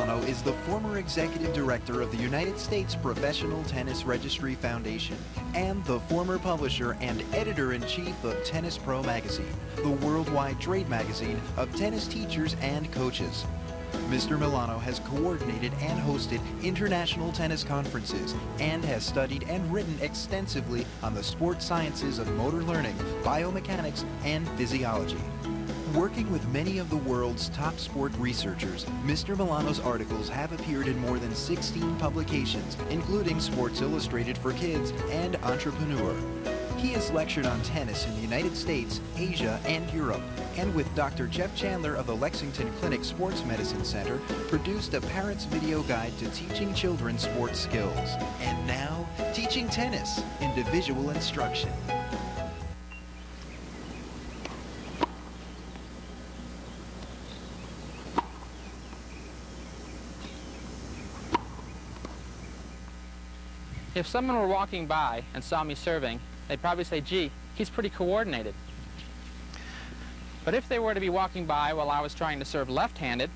Milano is the former executive director of the United States Professional Tennis Registry Foundation and the former publisher and editor-in-chief of Tennis Pro magazine, the worldwide trade magazine of tennis teachers and coaches. Mr. Milano has coordinated and hosted international tennis conferences and has studied and written extensively on the sports sciences of motor learning, biomechanics, and physiology. Working with many of the world's top sport researchers, Mr. Milano's articles have appeared in more than 16 publications, including Sports Illustrated for Kids and Entrepreneur. He has lectured on tennis in the United States, Asia, and Europe, and with Dr. Jeff Chandler of the Lexington Clinic Sports Medicine Center, produced a parent's video guide to teaching children sports skills. And now, Teaching Tennis, individual instruction. If someone were walking by and saw me serving, they'd probably say, gee, he's pretty coordinated. But if they were to be walking by while I was trying to serve left-handed,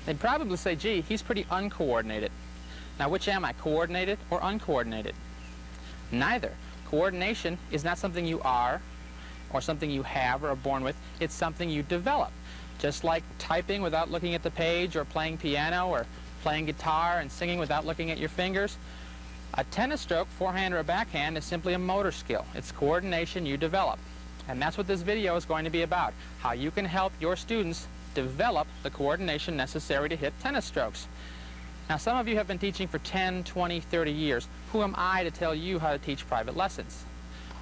they'd probably say, gee, he's pretty uncoordinated. Now, which am I, coordinated or uncoordinated? Neither. Coordination is not something you are or something you have or are born with. It's something you develop. Just like typing without looking at the page, or playing piano, or playing guitar and singing without looking at your fingers. A tennis stroke, forehand or a backhand, is simply a motor skill. It's coordination you develop. And that's what this video is going to be about, how you can help your students develop the coordination necessary to hit tennis strokes. Now, some of you have been teaching for 10, 20, 30 years. Who am I to tell you how to teach private lessons?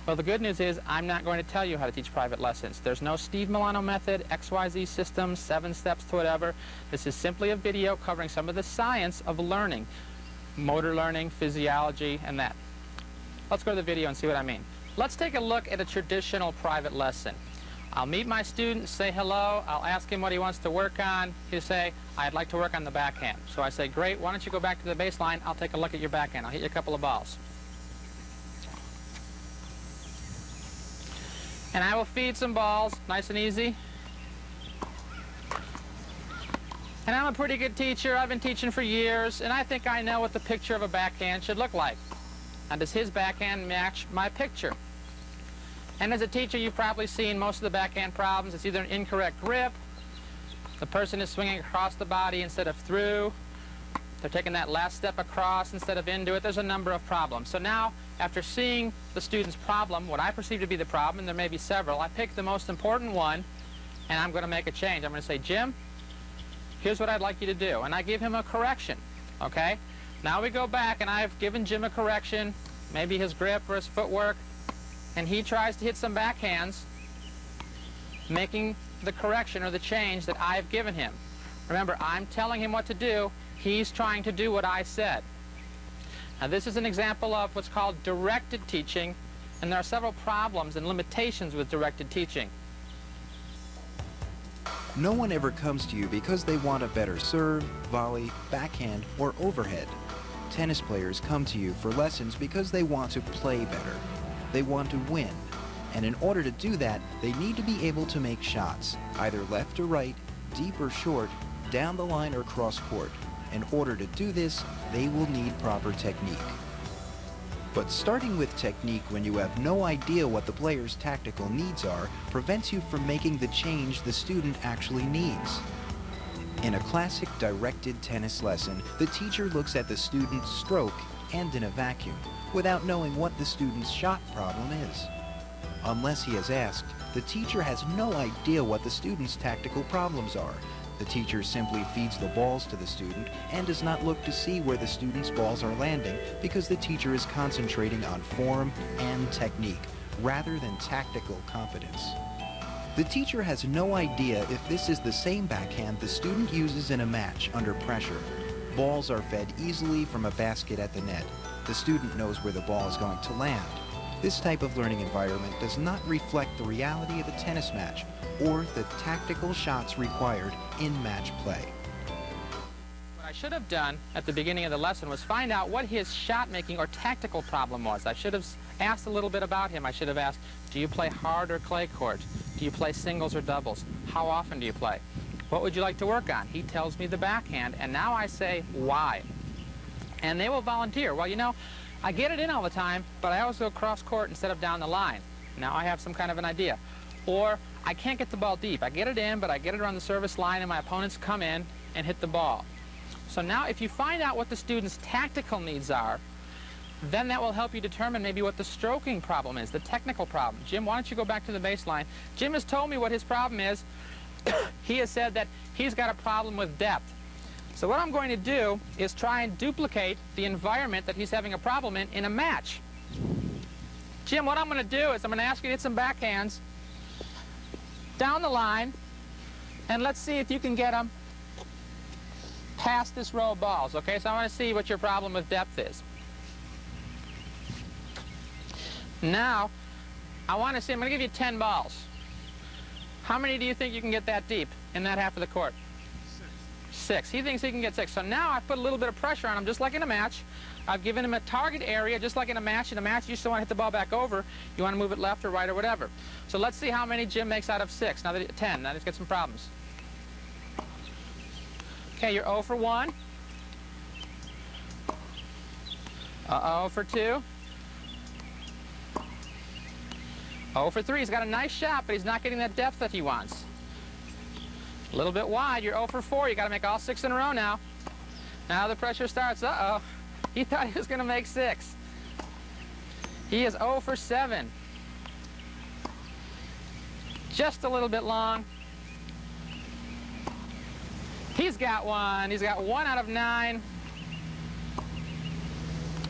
Well, the good news is I'm not going to tell you how to teach private lessons. There's no Steve Milano method, XYZ system, 7 steps to whatever. This is simply a video covering some of the science of learning, motor learning, physiology, and that. Let's go to the video and see what I mean. Let's take a look at a traditional private lesson. I'll meet my student, say hello, I'll ask him what he wants to work on. He'll say, I'd like to work on the backhand. So I say, great, why don't you go back to the baseline, I'll take a look at your backhand, I'll hit you a couple of balls. And I will feed some balls, nice and easy. And I'm a pretty good teacher. I've been teaching for years, and I think I know what the picture of a backhand should look like. Now, does his backhand match my picture? And as a teacher, you've probably seen most of the backhand problems. It's either an incorrect grip, the person is swinging across the body instead of through, they're taking that last step across instead of into it. There's a number of problems. So now, after seeing the student's problem, what I perceive to be the problem, and there may be several, I pick the most important one, and I'm going to make a change. I'm going to say, Jim, here's what I'd like you to do. And I give him a correction, okay? Now we go back, and I've given Jim a correction, maybe his grip or his footwork, and he tries to hit some backhands, making the correction or the change that I've given him. Remember, I'm telling him what to do. He's trying to do what I said. Now, this is an example of what's called directed teaching, and there are several problems and limitations with directed teaching. No one ever comes to you because they want a better serve, volley, backhand, or overhead. Tennis players come to you for lessons because they want to play better. They want to win. And in order to do that, they need to be able to make shots, either left or right, deep or short, down the line or cross court. In order to do this, they will need proper technique. But starting with technique when you have no idea what the player's tactical needs are prevents you from making the change the student actually needs. In a classic directed tennis lesson, the teacher looks at the student's stroke and in a vacuum, without knowing what the student's shot problem is. Unless he is asked, the teacher has no idea what the student's tactical problems are. The teacher simply feeds the balls to the student and does not look to see where the student's balls are landing because the teacher is concentrating on form and technique rather than tactical competence. The teacher has no idea if this is the same backhand the student uses in a match under pressure. Balls are fed easily from a basket at the net. The student knows where the ball is going to land. This type of learning environment does not reflect the reality of a tennis match or the tactical shots required in match play. What I should have done at the beginning of the lesson was find out what his shot-making or tactical problem was. I should have asked a little bit about him. I should have asked, do you play hard or clay court? Do you play singles or doubles? How often do you play? What would you like to work on? He tells me the backhand, and now I say, why? And they will volunteer. Well, you know, I get it in all the time, but I always go cross court instead of down the line. Now I have some kind of an idea. Or I can't get the ball deep. I get it in, but I get it around the service line, and my opponents come in and hit the ball. So now if you find out what the student's tactical needs are, then that will help you determine maybe what the stroking problem is, the technical problem. Jim, why don't you go back to the baseline? Jim has told me what his problem is. He has said that he's got a problem with depth. So what I'm going to do is try and duplicate the environment that he's having a problem in a match. Jim, what I'm going to do is I'm going to ask you to hit some backhands down the line, and let's see if you can get them past this row of balls, okay? So I want to see what your problem with depth is. Now, I want to see, I'm going to give you 10 balls. How many do you think you can get that deep in that half of the court? 6. He thinks he can get 6. So now I've put a little bit of pressure on him, just like in a match. I've given him a target area, just like in a match. In a match, you still want to hit the ball back over. You want to move it left or right or whatever. So let's see how many Jim makes out of 6. Now that 10. Now he's got some problems. Okay, you're 0 for 1. 0 for 2. 0 for 3. He's got a nice shot, but he's not getting that depth that he wants. A little bit wide. You're 0 for 4. You got to make all 6 in a row now. Now the pressure starts. Uh-oh. He thought he was going to make 6. He is 0 for 7. Just a little bit long. He's got 1. He's got 1 out of 9.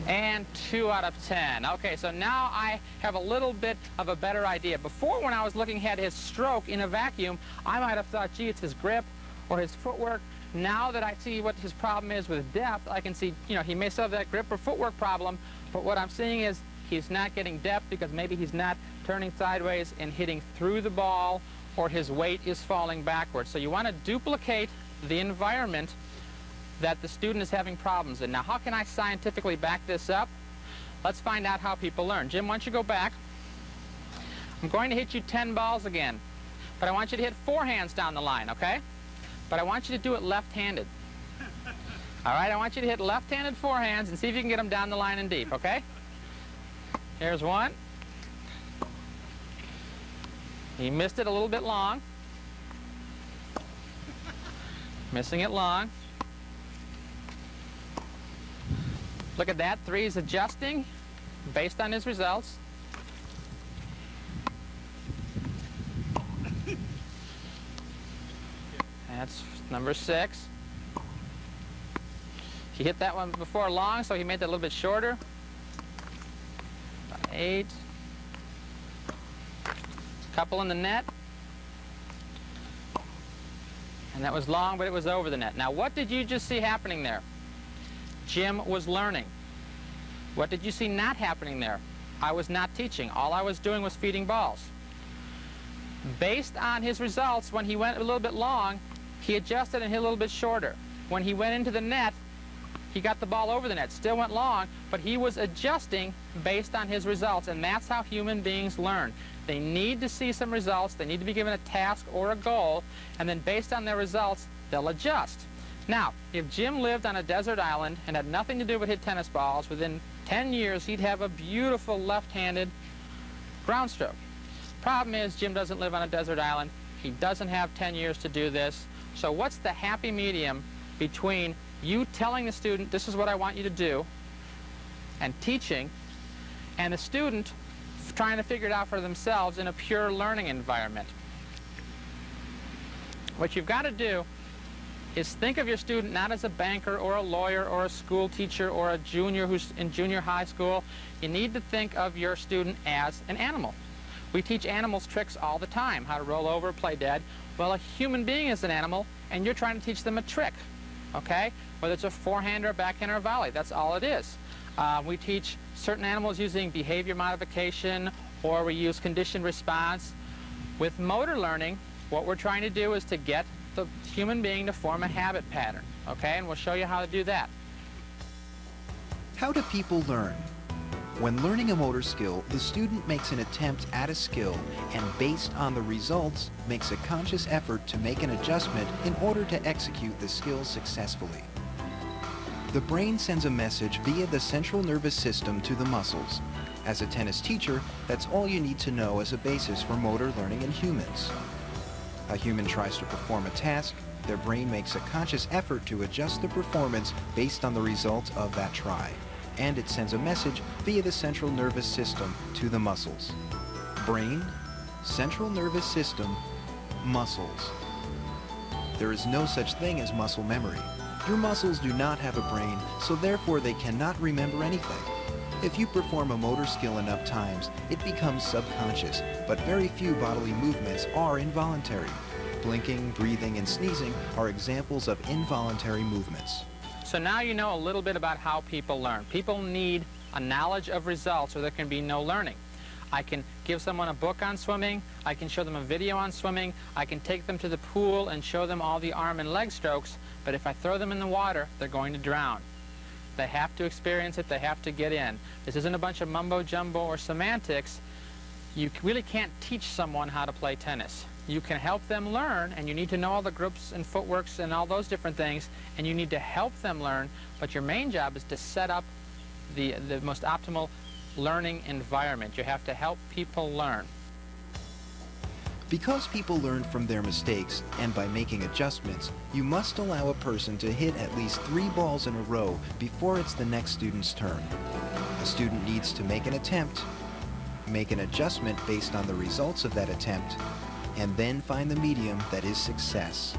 And 2 out of 10. Okay, so now I have a little bit of a better idea. Before, when I was looking at his stroke in a vacuum, I might have thought, gee, it's his grip or his footwork. Now that I see what his problem is with depth, I can see, you know, he may still have that grip or footwork problem, but what I'm seeing is he's not getting depth because maybe he's not turning sideways and hitting through the ball, or his weight is falling backwards. So you want to duplicate the environment that the student is having problems in. Now, how can I scientifically back this up? Let's find out how people learn. Jim, why don't you go back? I'm going to hit you 10 balls again, but I want you to hit 4 hands down the line, okay? But I want you to do it left-handed. All right, I want you to hit left-handed 4 hands and see if you can get them down the line and deep, okay? Here's 1. He missed it a little bit long. Missing it long. Look at that. 3 is adjusting based on his results. That's number 6. He hit that one before long, so he made that a little bit shorter. About 8. Couple in the net. And that was long, but it was over the net. Now, what did you just see happening there? Jim was learning. What did you see not happening there? I was not teaching. All I was doing was feeding balls. Based on his results, when he went a little bit long, he adjusted and hit a little bit shorter. When he went into the net, he got the ball over the net. Still went long, but he was adjusting based on his results, and that's how human beings learn. They need to see some results. They need to be given a task or a goal, and then based on their results, they'll adjust. Now, if Jim lived on a desert island and had nothing to do but hit tennis balls, within 10 years he'd have a beautiful left-handed ground stroke. Problem is, Jim doesn't live on a desert island. He doesn't have 10 years to do this. So what's the happy medium between you telling the student, this is what I want you to do, and teaching, and the student trying to figure it out for themselves in a pure learning environment? What you've got to do is think of your student not as a banker or a lawyer or a school teacher or a junior who's in junior high school. You need to think of your student as an animal. We teach animals tricks all the time, how to roll over, play dead. Well, a human being is an animal, and you're trying to teach them a trick, okay? Whether it's a forehand or a backhand or a volley, that's all it is. We teach certain animals using behavior modification, or we use conditioned response. With motor learning, what we're trying to do is to get the human being to form a habit pattern, okay? And we'll show you how to do that. How do people learn? When learning a motor skill, the student makes an attempt at a skill and based on the results, makes a conscious effort to make an adjustment in order to execute the skill successfully. The brain sends a message via the central nervous system to the muscles. As a tennis teacher, that's all you need to know as a basis for motor learning in humans. A human tries to perform a task, their brain makes a conscious effort to adjust the performance based on the results of that try, and it sends a message via the central nervous system to the muscles. Brain, central nervous system, muscles. There is no such thing as muscle memory. Your muscles do not have a brain, so therefore they cannot remember anything. If you perform a motor skill enough times, it becomes subconscious, but very few bodily movements are involuntary. Blinking, breathing, and sneezing are examples of involuntary movements. So now you know a little bit about how people learn. People need a knowledge of results or there can be no learning. I can give someone a book on swimming, I can show them a video on swimming, I can take them to the pool and show them all the arm and leg strokes, but if I throw them in the water, they're going to drown. They have to experience it, they have to get in. This isn't a bunch of mumbo-jumbo or semantics. You really can't teach someone how to play tennis. You can help them learn, and you need to know all the groups and footworks and all those different things, and you need to help them learn, but your main job is to set up the most optimal learning environment. You have to help people learn. Because people learn from their mistakes and by making adjustments, you must allow a person to hit at least 3 balls in a row before it's the next student's turn. A student needs to make an attempt, make an adjustment based on the results of that attempt, and then find the medium that is success.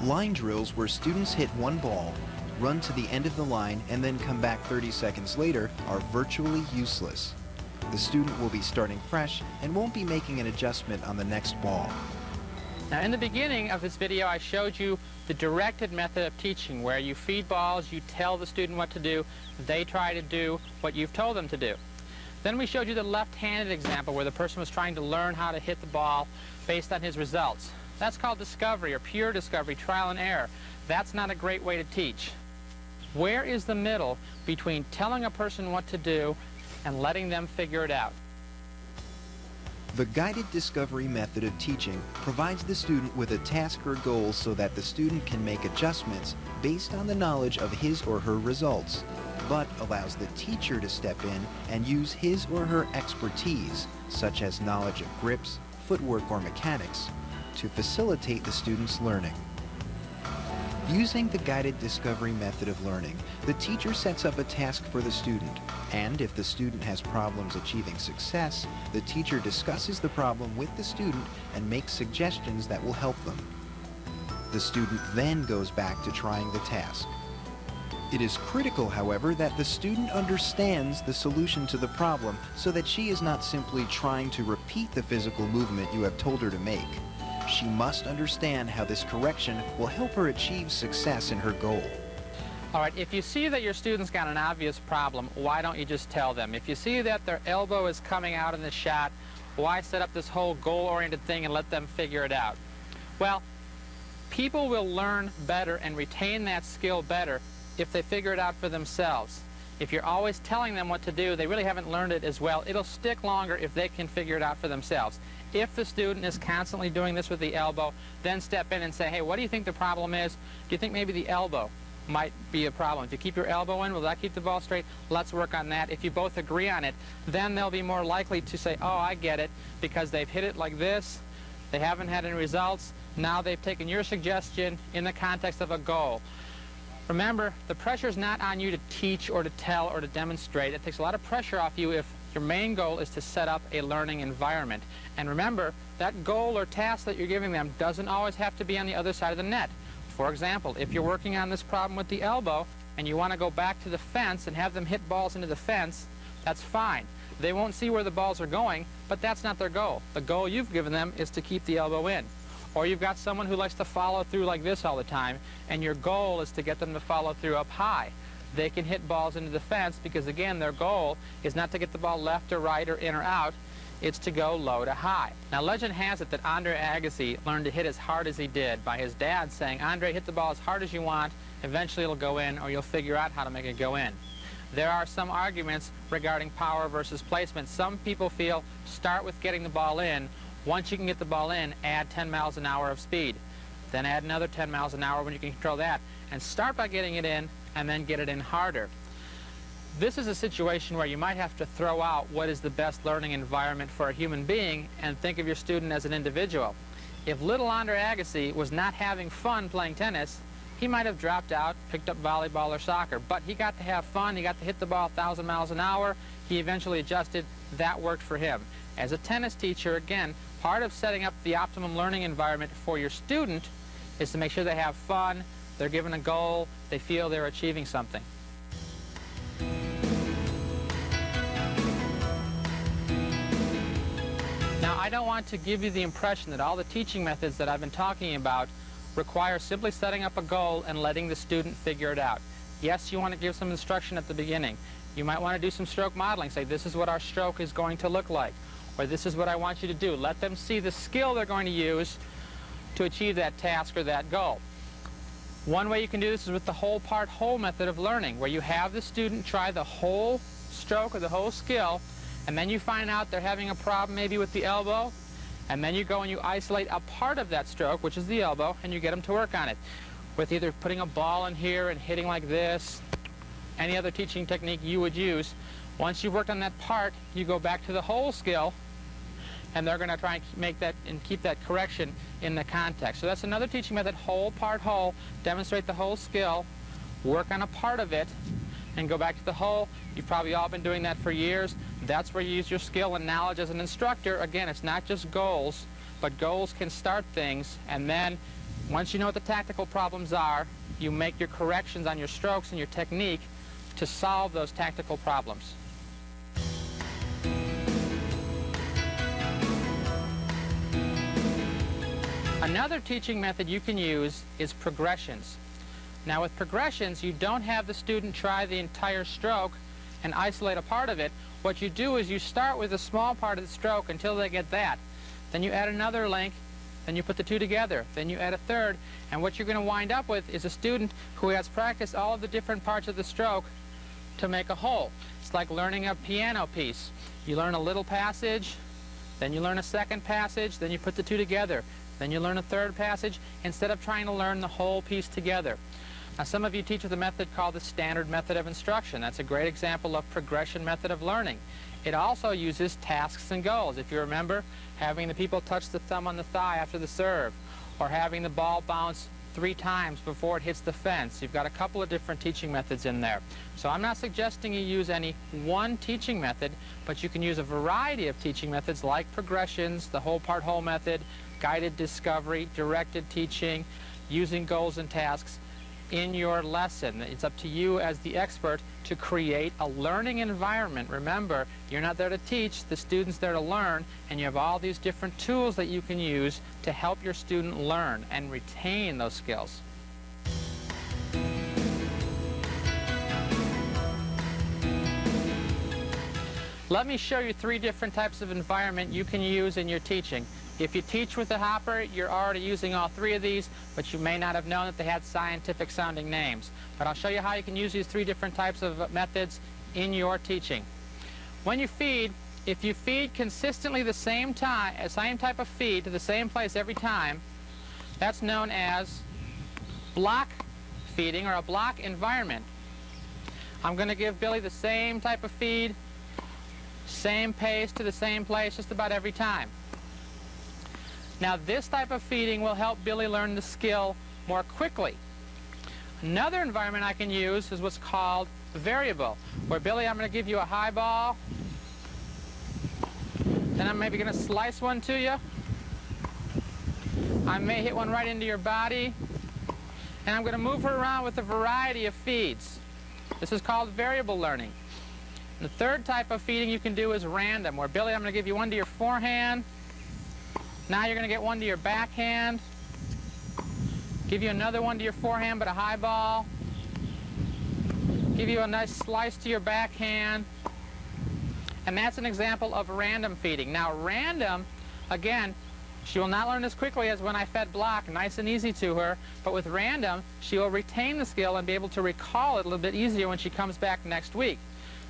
Line drills where students hit 1 ball, run to the end of the line, and then come back 30 seconds later are virtually useless. The student will be starting fresh and won't be making an adjustment on the next ball. Now in the beginning of this video I showed you the directed method of teaching where you feed balls, you tell the student what to do, they try to do what you've told them to do. Then we showed you the left-handed example where the person was trying to learn how to hit the ball based on his results. That's called discovery or pure discovery, trial and error. That's not a great way to teach. Where is the middle between telling a person what to do and letting them figure it out? The guided discovery method of teaching provides the student with a task or goal so that the student can make adjustments based on the knowledge of his or her results, but allows the teacher to step in and use his or her expertise, such as knowledge of grips, footwork, or mechanics, to facilitate the student's learning. Using the guided discovery method of learning, the teacher sets up a task for the student, and if the student has problems achieving success, the teacher discusses the problem with the student and makes suggestions that will help them. The student then goes back to trying the task. It is critical, however, that the student understands the solution to the problem so that she is not simply trying to repeat the physical movement you have told her to make. She must understand how this correction will help her achieve success in her goal. All right, if you see that your student's got an obvious problem, why don't you just tell them? If you see that their elbow is coming out in the shot, why set up this whole goal-oriented thing and let them figure it out? Well, people will learn better and retain that skill better if they figure it out for themselves. If you're always telling them what to do, they really haven't learned it as well. It'll stick longer if they can figure it out for themselves. If the student is constantly doing this with the elbow, then step in and say, hey, what do you think the problem is? Do you think maybe the elbow might be a problem? If you keep your elbow in, will that keep the ball straight? Let's work on that. If you both agree on it, then they'll be more likely to say, oh, I get it, because they've hit it like this, they haven't had any results, now they've taken your suggestion in the context of a goal. Remember, the pressure is not on you to teach or to tell or to demonstrate. It takes a lot of pressure off you if your main goal is to set up a learning environment. And remember, that goal or task that you're giving them doesn't always have to be on the other side of the net. For example, if you're working on this problem with the elbow and you want to go back to the fence and have them hit balls into the fence, that's fine. They won't see where the balls are going, but that's not their goal. The goal you've given them is to keep the elbow in. Or you've got someone who likes to follow through like this all the time, and your goal is to get them to follow through up high. They can hit balls into the fence because, again, their goal is not to get the ball left or right or in or out. it's to go low to high. Now, legend has it that Andre Agassi learned to hit as hard as he did by his dad saying, Andre, hit the ball as hard as you want, eventually it'll go in, or you'll figure out how to make it go in. There are some arguments regarding power versus placement. Some people feel start with getting the ball in. Once you can get the ball in, add 10 miles an hour of speed. Then add another 10 miles an hour when you can control that. And start by getting it in, and then get it in harder. This is a situation where you might have to throw out what is the best learning environment for a human being and think of your student as an individual. If little Andre Agassi was not having fun playing tennis, he might have dropped out, picked up volleyball or soccer. But he got to have fun. He got to hit the ball 1,000 miles an hour. He eventually adjusted. That worked for him. As a tennis teacher, again, part of setting up the optimum learning environment for your student is to make sure they have fun, they're given a goal, they feel they're achieving something. Now, I don't want to give you the impression that all the teaching methods that I've been talking about require simply setting up a goal and letting the student figure it out. Yes, you want to give some instruction at the beginning. You might want to do some stroke modeling. Say, this is what our stroke is going to look like, or this is what I want you to do. Let them see the skill they're going to use to achieve that task or that goal. One way you can do this is with the whole part whole method of learning, where you have the student try the whole stroke or the whole skill, and then you find out they're having a problem maybe with the elbow, and then you go and you isolate a part of that stroke, which is the elbow, and you get them to work on it with either putting a ball in here and hitting like this, any other teaching technique you would use. Once you've worked on that part, you go back to the whole skill, and they're going to try and make that and keep that correction in the context. So that's another teaching method, whole, part, whole. Demonstrate the whole skill, work on a part of it, and go back to the whole. You've probably all been doing that for years. That's where you use your skill and knowledge as an instructor. Again, it's not just goals, but goals can start things, and then once you know what the tactical problems are, you make your corrections on your strokes and your technique to solve those tactical problems. Another teaching method you can use is progressions. Now, with progressions, you don't have the student try the entire stroke and isolate a part of it. What you do is you start with a small part of the stroke until they get that. Then you add another link, then you put the two together, then you add a third, and what you're going to wind up with is a student who has practiced all of the different parts of the stroke to make a whole. It's like learning a piano piece. You learn a little passage, then you learn a second passage, then you put the two together, then you learn a third passage, instead of trying to learn the whole piece together. Now, some of you teach with a method called the standard method of instruction. That's a great example of progression method of learning. It also uses tasks and goals. If you remember, having the people touch the thumb on the thigh after the serve, or having the ball bounce 3 times before it hits the fence. You've got a couple of different teaching methods in there. So I'm not suggesting you use any one teaching method, but you can use a variety of teaching methods like progressions, the whole part whole method, guided discovery, directed teaching, using goals and tasks in your lesson. It's up to you as the expert to create a learning environment. Remember, you're not there to teach, the student's there to learn, and you have all these different tools that you can use to help your student learn and retain those skills. Let me show you 3 different types of environment you can use in your teaching. If you teach with a hopper, you're already using all 3 of these, but you may not have known that they had scientific sounding names. But I'll show you how you can use these 3 different types of methods in your teaching. When you feed, if you feed consistently the same type of feed to the same place every time, that's known as block feeding or a block environment. I'm going to give Billy the same type of feed, same pace to the same place just about every time. Now, this type of feeding will help Billy learn the skill more quickly. Another environment I can use is what's called variable, where Billy, I'm going to give you a high ball, then I'm maybe going to slice one to you. I may hit one right into your body, and I'm going to move her around with a variety of feeds. This is called variable learning. And the third type of feeding you can do is random, where Billy, I'm going to give you one to your forehand. Now you're going to get one to your backhand, give you another one to your forehand but a high ball, give you a nice slice to your backhand, And that's an example of random feeding. Now random, again, she will not learn as quickly as when I fed block, nice and easy to her, but with random, she will retain the skill and be able to recall it a little bit easier when she comes back next week.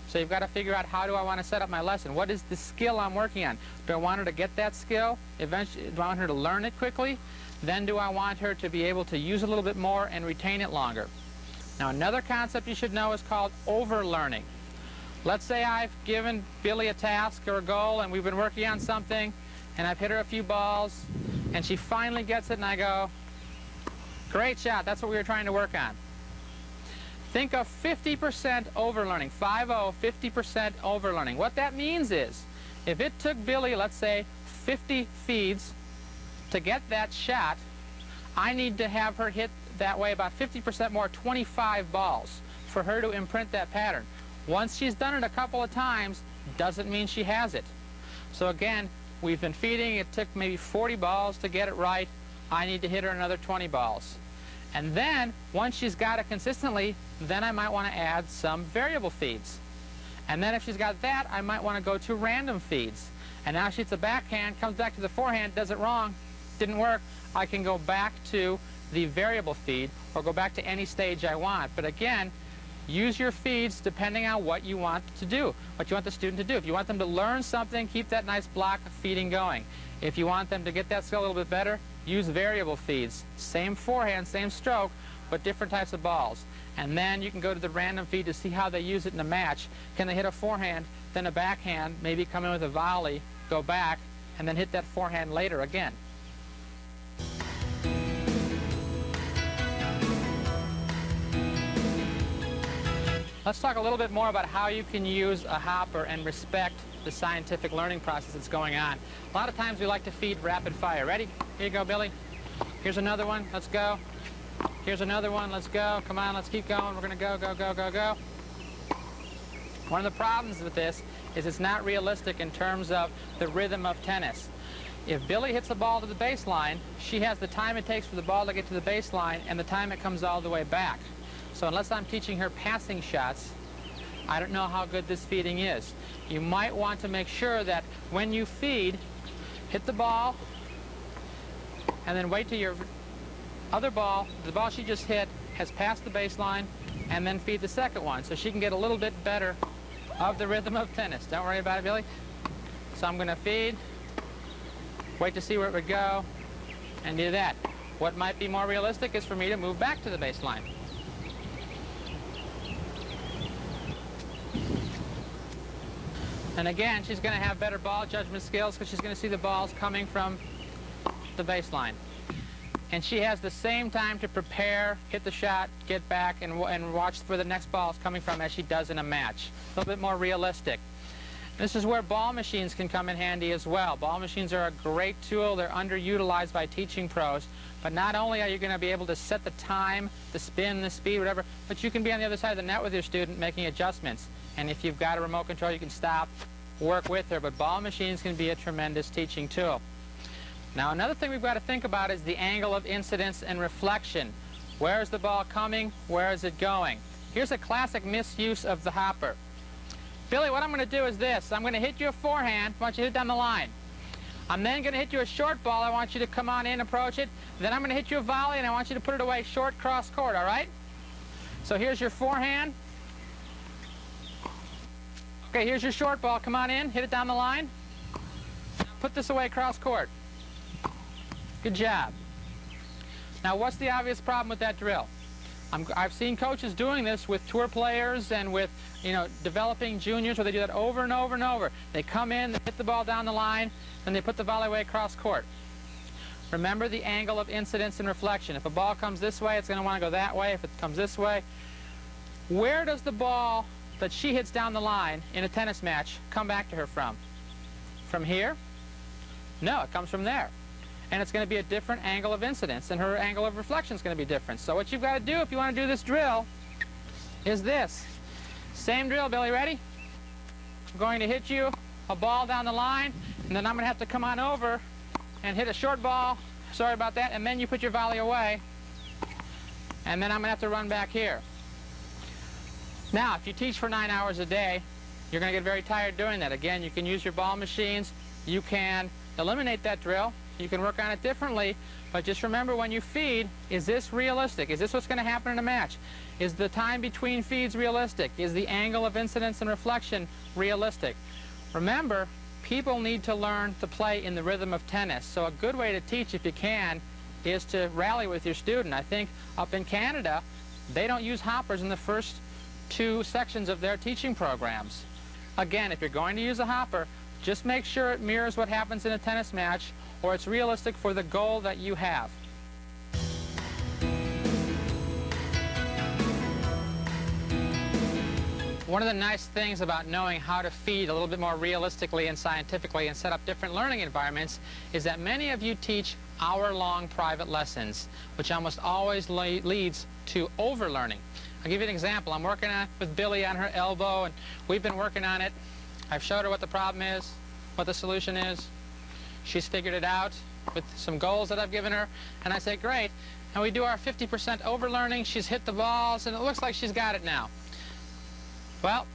So you've got to figure out, how do I want to set up my lesson? What is the skill I'm working on? Do I want her to get that skill? Eventually, do I want her to learn it quickly? Then do I want her to be able to use it a little bit more and retain it longer? Now another concept you should know is called overlearning. Let's say I've given Billy a task or a goal and we've been working on something and I've hit her a few balls and she finally gets it and I go, great shot, that's what we were trying to work on. Think of 50% overlearning, 50% overlearning. What that means is, if it took Billy, let's say, 50 feeds to get that shot, I need to have her hit that way about 50% more, 25 balls, for her to imprint that pattern. Once she's done it a couple of times, doesn't mean she has it. So again, we've been feeding, it took maybe 40 balls to get it right, I need to hit her another 20 balls. And then, once she's got it consistently, then I might want to add some variable feeds. And then if she's got that, I might want to go to random feeds. And now she hits a backhand, comes back to the forehand, does it wrong, didn't work, I can go back to the variable feed or go back to any stage I want. But again, use your feeds depending on what you want to do, what you want the student to do. If you want them to learn something, keep that nice block of feeding going. If you want them to get that skill a little bit better, use variable feeds. Same forehand, same stroke, but different types of balls. And then you can go to the random feed to see how they use it in a match. Can they hit a forehand, then a backhand, maybe come in with a volley, go back, and then hit that forehand later again. Let's talk a little bit more about how you can use a hopper and respect the scientific learning process that's going on. A lot of times we like to feed rapid fire. Ready? Here you go, Billy. Here's another one. Let's go. Here's another one. Let's go. Come on, let's keep going. We're going to go, go, go, go, go. One of the problems with this is it's not realistic in terms of the rhythm of tennis. If Billy hits the ball to the baseline, she has the time it takes for the ball to get to the baseline and the time it comes all the way back. So unless I'm teaching her passing shots, I don't know how good this feeding is. You might want to make sure that when you feed, hit the ball, and then wait till your other ball, the ball she just hit, has passed the baseline, and then feed the second one, so she can get a little bit better of the rhythm of tennis. Don't worry about it, Billy. So I'm going to feed, wait to see where it would go, and do that. What might be more realistic is for me to move back to the baseline. And again, she's going to have better ball judgment skills because she's going to see the balls coming from the baseline. And she has the same time to prepare, hit the shot, get back, and watch where the next ball is coming from as she does in a match. A little bit more realistic. This is where ball machines can come in handy as well. Ball machines are a great tool. They're underutilized by teaching pros. But not only are you going to be able to set the time, the spin, the speed, whatever, but you can be on the other side of the net with your student making adjustments. And if you've got a remote control, you can stop, work with her. But ball machines can be a tremendous teaching tool. Now, another thing we've got to think about is the angle of incidence and reflection. Where is the ball coming? Where is it going? Here's a classic misuse of the hopper. Billy, what I'm going to do is this. I'm going to hit you a forehand. I want you to hit it down the line. I'm then going to hit you a short ball. I want you to come on in, approach it. Then I'm going to hit you a volley, and I want you to put it away short cross court, all right? So here's your forehand. Okay, here's your short ball. Come on in, hit it down the line. Put this away cross court. Good job. Now, what's the obvious problem with that drill? I've seen coaches doing this with tour players and with, developing juniors where they do that over and over and over. They come in, they hit the ball down the line, then they put the volley away cross court. Remember the angle of incidence and reflection. If a ball comes this way, it's going to want to go that way. If it comes this way, where does the ball that she hits down the line in a tennis match come back to her from? From here? No, it comes from there. And it's going to be a different angle of incidence, and her angle of reflection is going to be different. So what you've got to do if you want to do this drill is this. Same drill, Billy, ready? I'm going to hit you a ball down the line, and then I'm going to have to come on over and hit a short ball. Sorry about that. And then you put your volley away, and then I'm going to have to run back here. Now, if you teach for 9 hours a day, You're going to get very tired doing that. Again, you can use your ball machines. You can eliminate that drill. You can work on it differently. But just remember, when you feed, is this realistic? Is this what's going to happen in a match? Is the time between feeds realistic? Is the angle of incidence and reflection realistic? Remember, people need to learn to play in the rhythm of tennis. So a good way to teach, if you can, is to rally with your student. I think up in Canada, they don't use hoppers in the first 2 sections of their teaching programs. Again, if you're going to use a hopper, just make sure it mirrors what happens in a tennis match, or it's realistic for the goal that you have. One of the nice things about knowing how to feed a little bit more realistically and scientifically and set up different learning environments is that many of you teach hour-long private lessons, which almost always leads to overlearning. I'll give you an example. I'm working with Billy on her elbow, and we've been working on it. I've showed her what the problem is, what the solution is. She's figured it out with some goals that I've given her, and I say, great. And we do our 50% overlearning. She's hit the balls, and it looks like she's got it now. Well,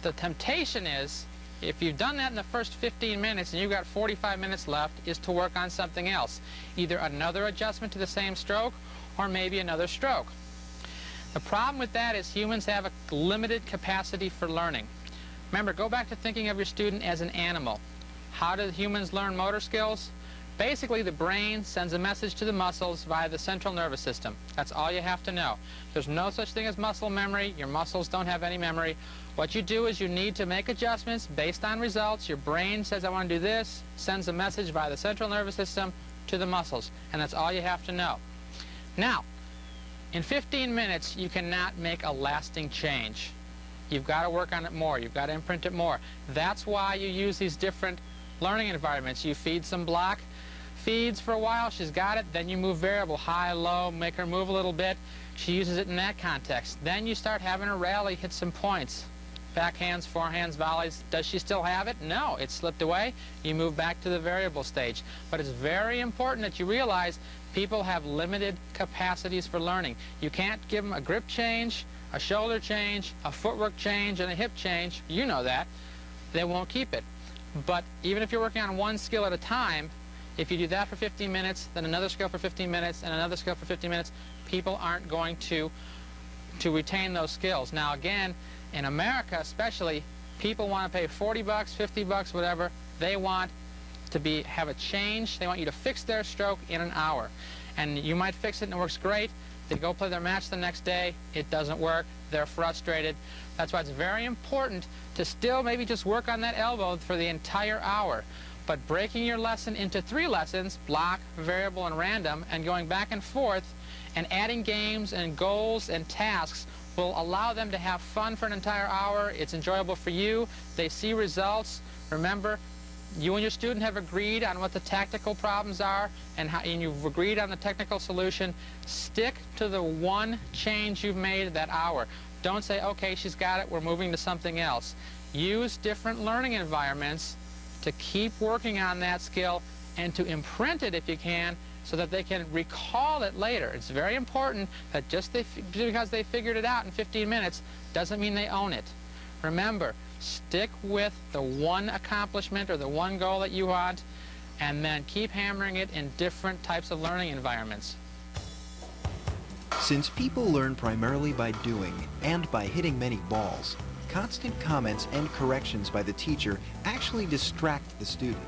the temptation is, if you've done that in the first 15 minutes and you've got 45 minutes left, is to work on something else. Either another adjustment to the same stroke, or maybe another stroke. The problem with that is humans have a limited capacity for learning. Remember, go back to thinking of your student as an animal. How do humans learn motor skills? Basically, the brain sends a message to the muscles via the central nervous system. That's all you have to know. There's no such thing as muscle memory. Your muscles don't have any memory. What you do is you need to make adjustments based on results. Your brain says, I want to do this, sends a message via the central nervous system to the muscles. And that's all you have to know. Now, in 15 minutes, you cannot make a lasting change. You've got to work on it more. You've got to imprint it more. That's why you use these different learning environments. You feed some block feeds for a while, she's got it, then you move variable, high, low, make her move a little bit. She uses it in that context. Then you start having her rally, hit some points. Backhands, forehands, volleys. Does she still have it? No, it slipped away. You move back to the variable stage. But it's very important that you realize people have limited capacities for learning. You can't give them a grip change, a shoulder change, a footwork change, and a hip change. You know that. They won't keep it. But even if you're working on one skill at a time, if you do that for 15 minutes, then another skill for 15 minutes, and another skill for 15 minutes, people aren't going to retain those skills. Now again, in America especially, people want to pay 40 bucks, 50 bucks, whatever. They want to have a change. They want you to fix their stroke in an hour. And you might fix it and it works great. They go play their match the next day. It doesn't work. They're frustrated. That's why it's very important to still maybe just work on that elbow for the entire hour. But breaking your lesson into 3 lessons, block, variable, and random, and going back and forth, and adding games and goals and tasks will allow them to have fun for an entire hour. It's enjoyable for you. They see results. Remember, you and your student have agreed on what the tactical problems are, and you've agreed on the technical solution. Stick to the one change you've made that hour. Don't say, okay, she's got it, we're moving to something else. Use different learning environments to keep working on that skill and to imprint it if you can, so that they can recall it later. It's very important that just because they figured it out in 15 minutes doesn't mean they own it. Remember, stick with the one accomplishment or the one goal that you want, and then keep hammering it in different types of learning environments. Since people learn primarily by doing and by hitting many balls, constant comments and corrections by the teacher actually distract the student.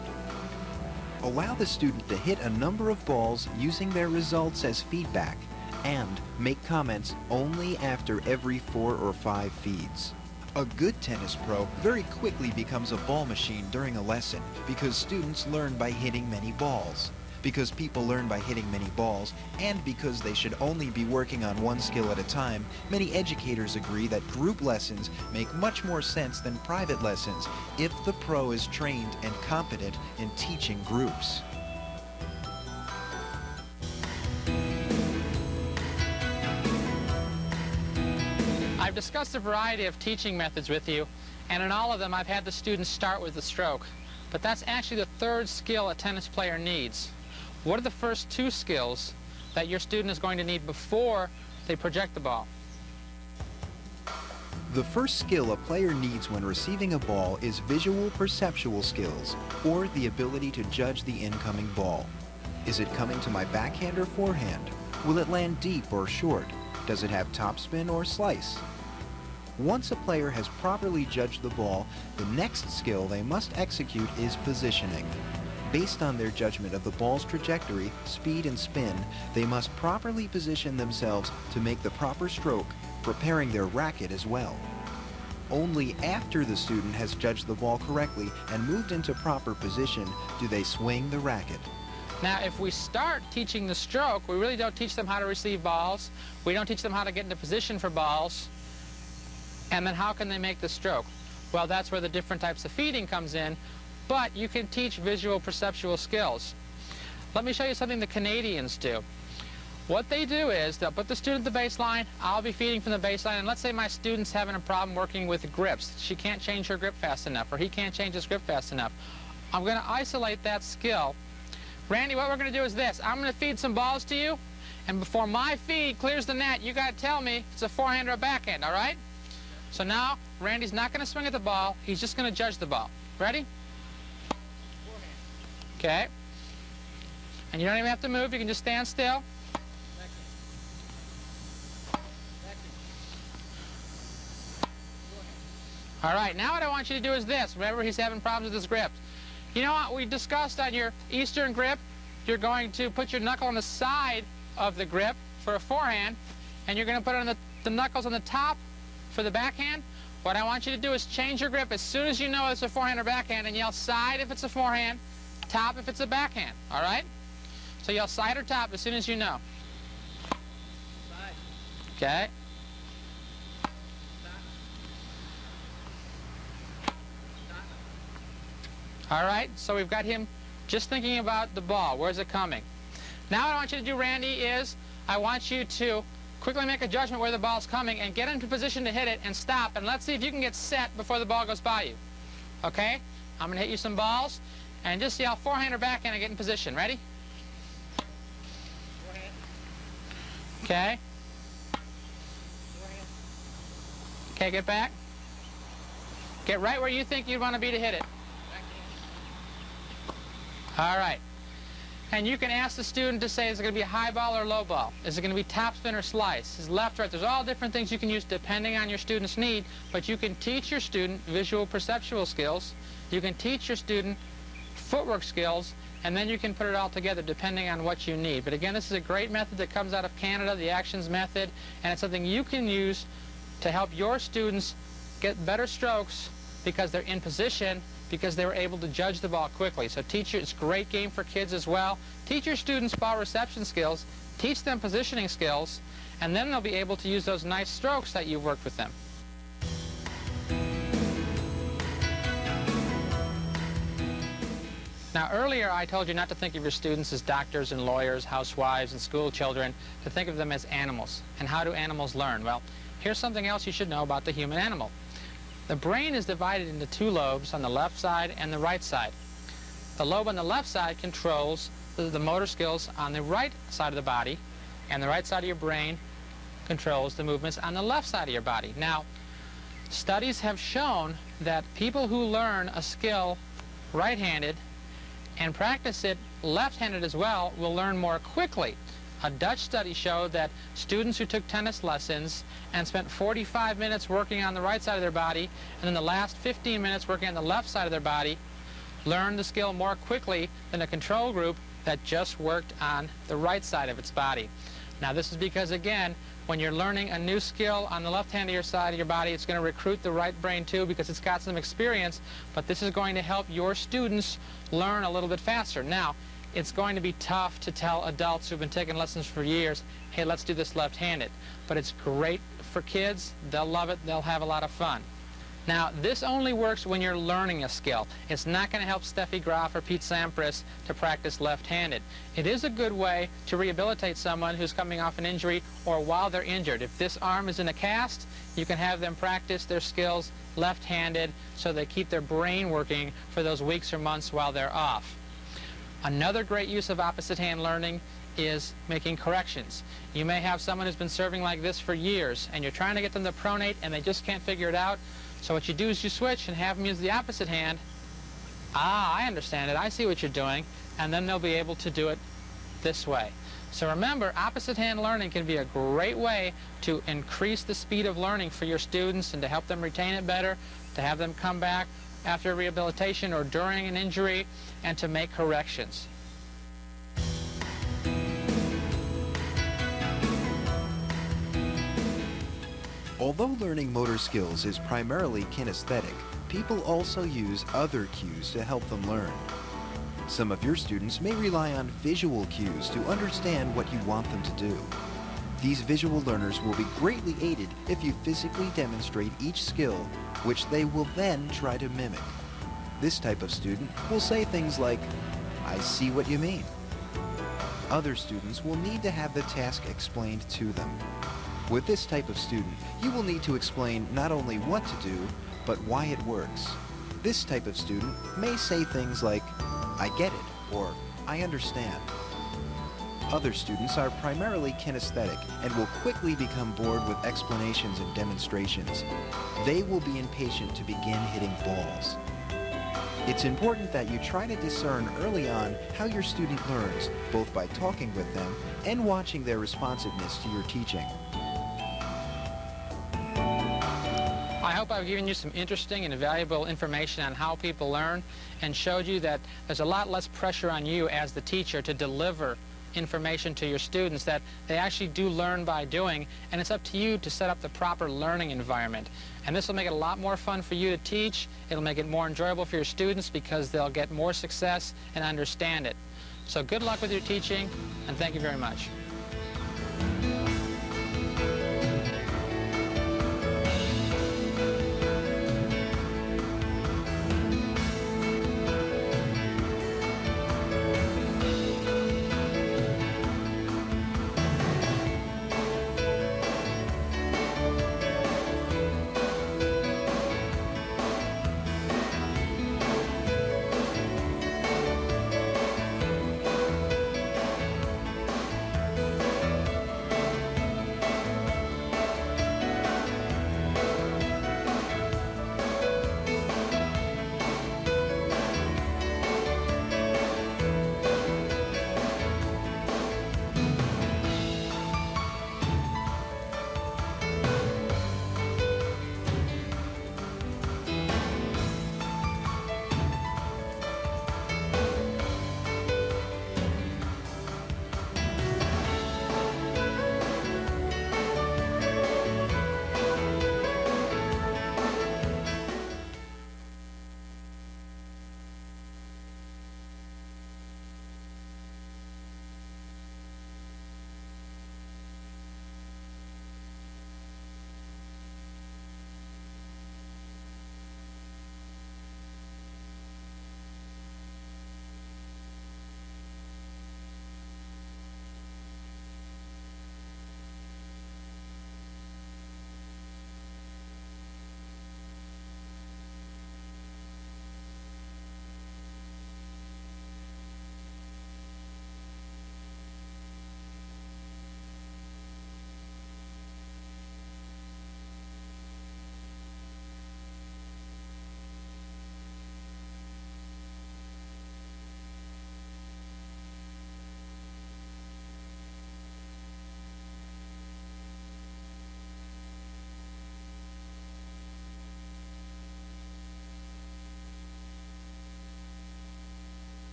Allow the student to hit a number of balls using their results as feedback, and make comments only after every 4 or 5 feeds. A good tennis pro very quickly becomes a ball machine during a lesson because students learn by hitting many balls. Because people learn by hitting many balls, and because they should only be working on one skill at a time, many educators agree that group lessons make much more sense than private lessons if the pro is trained and competent in teaching groups. I've discussed a variety of teaching methods with you, and in all of them I've had the students start with the stroke. But that's actually the 3rd skill a tennis player needs. What are the first 2 skills that your student is going to need before they project the ball? The first skill a player needs when receiving a ball is visual perceptual skills, or the ability to judge the incoming ball. Is it coming to my backhand or forehand? Will it land deep or short? Does it have topspin or slice? Once a player has properly judged the ball, the next skill they must execute is positioning. Based on their judgment of the ball's trajectory, speed, and spin, they must properly position themselves to make the proper stroke, preparing their racket as well. Only after the student has judged the ball correctly and moved into proper position do they swing the racket. Now, if we start teaching the stroke, we really don't teach them how to receive balls. We don't teach them how to get into position for balls. And then how can they make the stroke? Well, that's where the different types of feeding comes in, but you can teach visual perceptual skills. Let me show you something the Canadians do. What they do is they'll put the student at the baseline, I'll be feeding from the baseline, and let's say my student's having a problem working with grips. She can't change her grip fast enough, or he can't change his grip fast enough. I'm going to isolate that skill. Randy, what we're going to do is this. I'm going to feed some balls to you, and before my feed clears the net, you got to tell me if it's a forehand or a backhand, all right? So now, Randy's not going to swing at the ball. He's just going to judge the ball. Ready? Okay. And you don't even have to move. You can just stand still. All right. Now what I want you to do is this. Remember, he's having problems with his grip. You know what we discussed on your Eastern grip? You're going to put your knuckle on the side of the grip for a forehand, and you're going to put on the knuckles on the top for the backhand. What I want you to do is change your grip as soon as you know it's a forehand or backhand, and yell side if it's a forehand, top if it's a backhand, all right? So yell side or top as soon as you know. Side. Okay. All right, so we've got him just thinking about the ball. Where's it coming? Now what I want you to do, Randy, is I want you to quickly make a judgment where the ball's coming and get into position to hit it and stop, and let's see if you can get set before the ball goes by you. Okay? I'm going to hit you some balls, and just yell forehand or backhand and get in position. Ready? Forehand. Okay. Forehand. Okay, get back. Get right where you think you'd want to be to hit it. All right. And you can ask the student to say, is it going to be a high ball or low ball? Is it going to be topspin or slice? Is it left, right? There's all different things you can use depending on your student's need, but you can teach your student visual perceptual skills. You can teach your student footwork skills, and then you can put it all together depending on what you need. But again, this is a great method that comes out of Canada, the actions method, and it's something you can use to help your students get better strokes because they're in position, because they were able to judge the ball quickly. So it's a great game for kids as well. Teach your students ball reception skills, teach them positioning skills, and then they'll be able to use those nice strokes that you've worked with them. Now earlier I told you not to think of your students as doctors and lawyers, housewives and school children, to think of them as animals. And how do animals learn? Well, here's something else you should know about the human animal. The brain is divided into two lobes on the left side and the right side. The lobe on the left side controls the motor skills on the right side of the body, and the right side of your brain controls the movements on the left side of your body. Now, studies have shown that people who learn a skill right-handed and practice it left-handed as well will learn more quickly. A Dutch study showed that students who took tennis lessons and spent 45 minutes working on the right side of their body, and then the last 15 minutes working on the left side of their body, learned the skill more quickly than a control group that just worked on the right side of its body. Now this is because, again, when you're learning a new skill on the left hand of your side of your body, it's going to recruit the right brain too because it's got some experience, but this is going to help your students learn a little bit faster. Now, it's going to be tough to tell adults who've been taking lessons for years, hey, let's do this left-handed. But it's great for kids. They'll love it. They'll have a lot of fun. Now, this only works when you're learning a skill. It's not going to help Steffi Graf or Pete Sampras to practice left-handed. It is a good way to rehabilitate someone who's coming off an injury or while they're injured. If this arm is in a cast, you can have them practice their skills left-handed so they keep their brain working for those weeks or months while they're off. Another great use of opposite hand learning is making corrections. You may have someone who's been serving like this for years, and you're trying to get them to pronate, and they just can't figure it out. So what you do is you switch and have them use the opposite hand. Ah, I understand it. I see what you're doing. And then they'll be able to do it this way. So remember, opposite hand learning can be a great way to increase the speed of learning for your students and to help them retain it better, to have them come back after rehabilitation or during an injury, and to make corrections. Although learning motor skills is primarily kinesthetic, people also use other cues to help them learn. Some of your students may rely on visual cues to understand what you want them to do. These visual learners will be greatly aided if you physically demonstrate each skill, which they will then try to mimic. This type of student will say things like, "I see what you mean." Other students will need to have the task explained to them. With this type of student, you will need to explain not only what to do, but why it works. This type of student may say things like, "I get it," or "I understand." Other students are primarily kinesthetic and will quickly become bored with explanations and demonstrations. They will be impatient to begin hitting balls. It's important that you try to discern early on how your student learns, both by talking with them and watching their responsiveness to your teaching. I hope I've given you some interesting and valuable information on how people learn and showed you that there's a lot less pressure on you as the teacher to deliver information to your students, that they actually do learn by doing, and it's up to you to set up the proper learning environment. And this will make it a lot more fun for you to teach. It'll make it more enjoyable for your students because they'll get more success and understand it. So good luck with your teaching, and thank you very much.